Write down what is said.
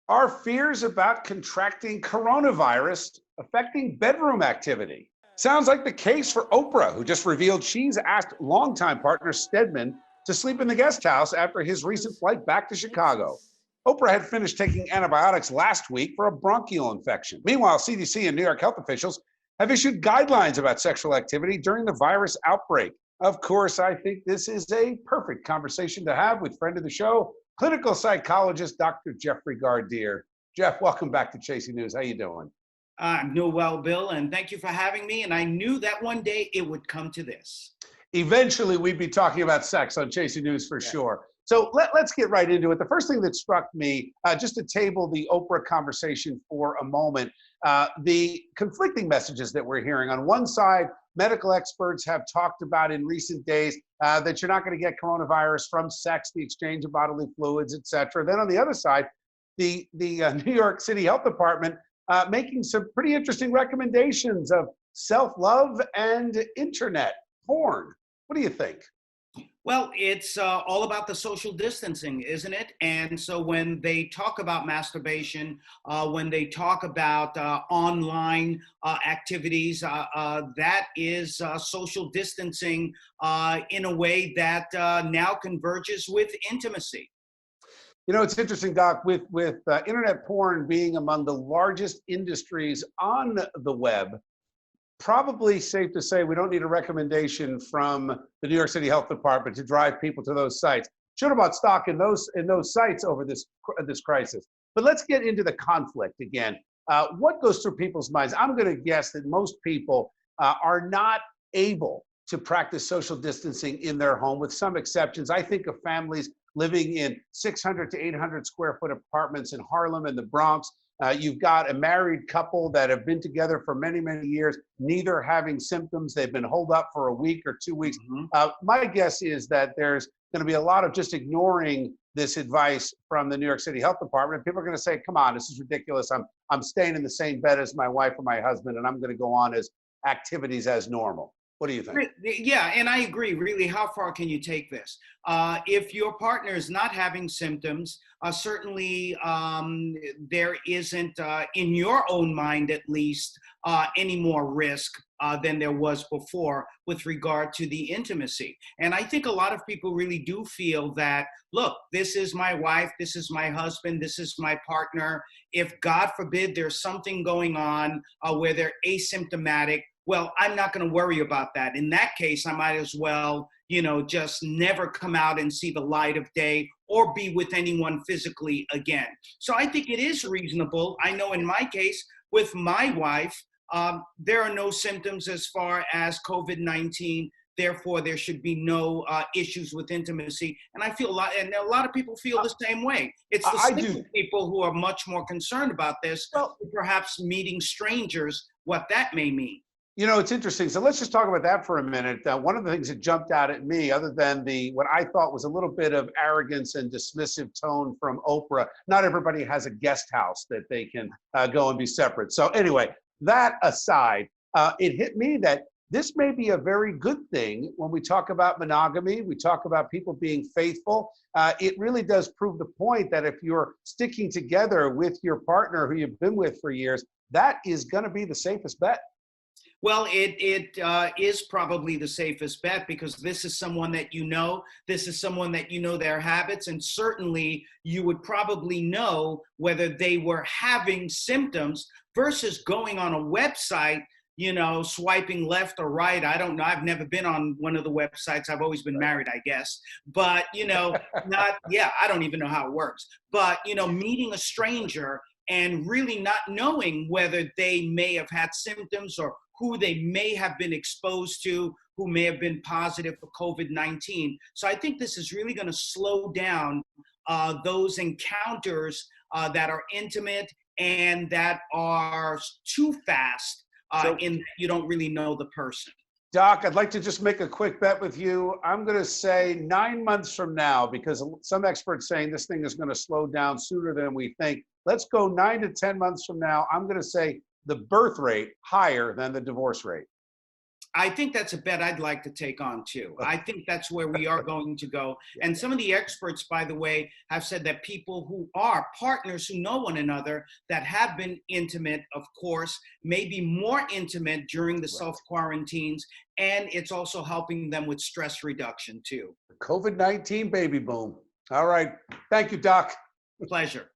Are fears about contracting coronavirus affecting bedroom activity? Sounds like the case for Oprah, who just revealed she's asked longtime partner Stedman to sleep in the guest house after his recent flight back to Chicago. Oprah had finished taking antibiotics last week for a bronchial infection. Meanwhile, CDC and New York health officials have issued guidelines about sexual activity during the virus outbreak. Of course, I think this is a perfect conversation to have with friend of the show, clinical psychologist Dr. Jeffrey Gardere. Jeff, welcome back to Chasing News. How you doing? I'm doing well, Bill, and thank you for having me. And I knew that one day it would come to this. Eventually, we'd be talking about sex on Chasing News for Yeah. sure. So let's get right into it. The first thing that struck me, just to table the Oprah conversation for a moment, the conflicting messages that we're hearing. On one side, medical experts have talked about in recent days that you're not going to get coronavirus from sex, the exchange of bodily fluids, et cetera. Then on the other side, the New York City Health Department making some pretty interesting recommendations of self-love and internet porn. What do you think? Well, it's all about the social distancing, isn't it? And so when they talk about masturbation, when they talk about online activities, that is social distancing in a way that now converges with intimacy. You know, it's interesting, Doc, with internet porn being among the largest industries on the web. Probably safe to say we don't need a recommendation from the New York City Health Department to drive people to those sites. Should have bought stock in those sites over this crisis. But let's get into the conflict again. What goes through people's minds? I'm going to guess that most people are not able to practice social distancing in their home, with some exceptions. I think of families living in 600 to 800 square foot apartments in Harlem and the Bronx. You've got a married couple that have been together for many, many years, neither having symptoms. They've been holed up for a week or 2 weeks. Mhm. My guess is that there's going to be a lot of just ignoring this advice from the New York City Health Department. People are going to say, come on, this is ridiculous. I'm staying in the same bed as my wife or my husband, and I'm going to go on as activities as normal. What do you think? Yeah, and I agree. Really, how far can you take this? If your partner is not having symptoms, certainly there isn't, in your own mind at least, any more risk than there was before with regard to the intimacy. And I think a lot of people really do feel that, look, this is my wife, this is my husband, this is my partner. If God forbid there's something going on where they're asymptomatic, well, I'm not going to worry about that. In that case, I might as well, just never come out and see the light of day or be with anyone physically again. So I think it is reasonable. I know in my case, with my wife, there are no symptoms as far as COVID-19. Therefore, there should be no issues with intimacy. And I feel and a lot of people feel the same way. It's the I single do. people who are much more concerned about this, Well, perhaps meeting strangers, what that may mean. you know, it's interesting. So let's just talk about that for a minute. One of the things that jumped out at me, other than what I thought was a little bit of arrogance and dismissive tone from Oprah, not everybody has a guest house that they can go and be separate. So anyway, that aside, it hit me that this may be a very good thing when we talk about monogamy. We talk about people being faithful. It really does prove the point that if you're sticking together with your partner who you've been with for years, that is going to be the safest bet. Well, it is probably the safest bet because this is someone that you know. This is someone that you know their habits, and certainly you would probably know whether they were having symptoms versus going on a website, swiping left or right. I don't know. I've never been on one of the websites. I've always been married, I guess. But, not, yeah, I don't even know how it works. But, meeting a stranger and really not knowing whether they may have had symptoms or who they may have been exposed to, who may have been positive for COVID-19. So I think this is really going to slow down those encounters that are intimate and that are too fast So, in that you don't really know the person. Doc, I'd like to just make a quick bet with you. I'm going to say 9 months from now, because some experts saying this thing is going to slow down sooner than we think. Let's go 9 to 10 months from now. I'm going to say the birth rate higher than the divorce rate. I think that's a bet I'd like to take on too. I think that's where we are going to go. And some of the experts, by the way, have said that people who are partners who know one another that have been intimate, of course, may be more intimate during the self-quarantines. And it's also helping them with stress reduction too. COVID-19 baby boom. All right. Thank you, Doc. Pleasure.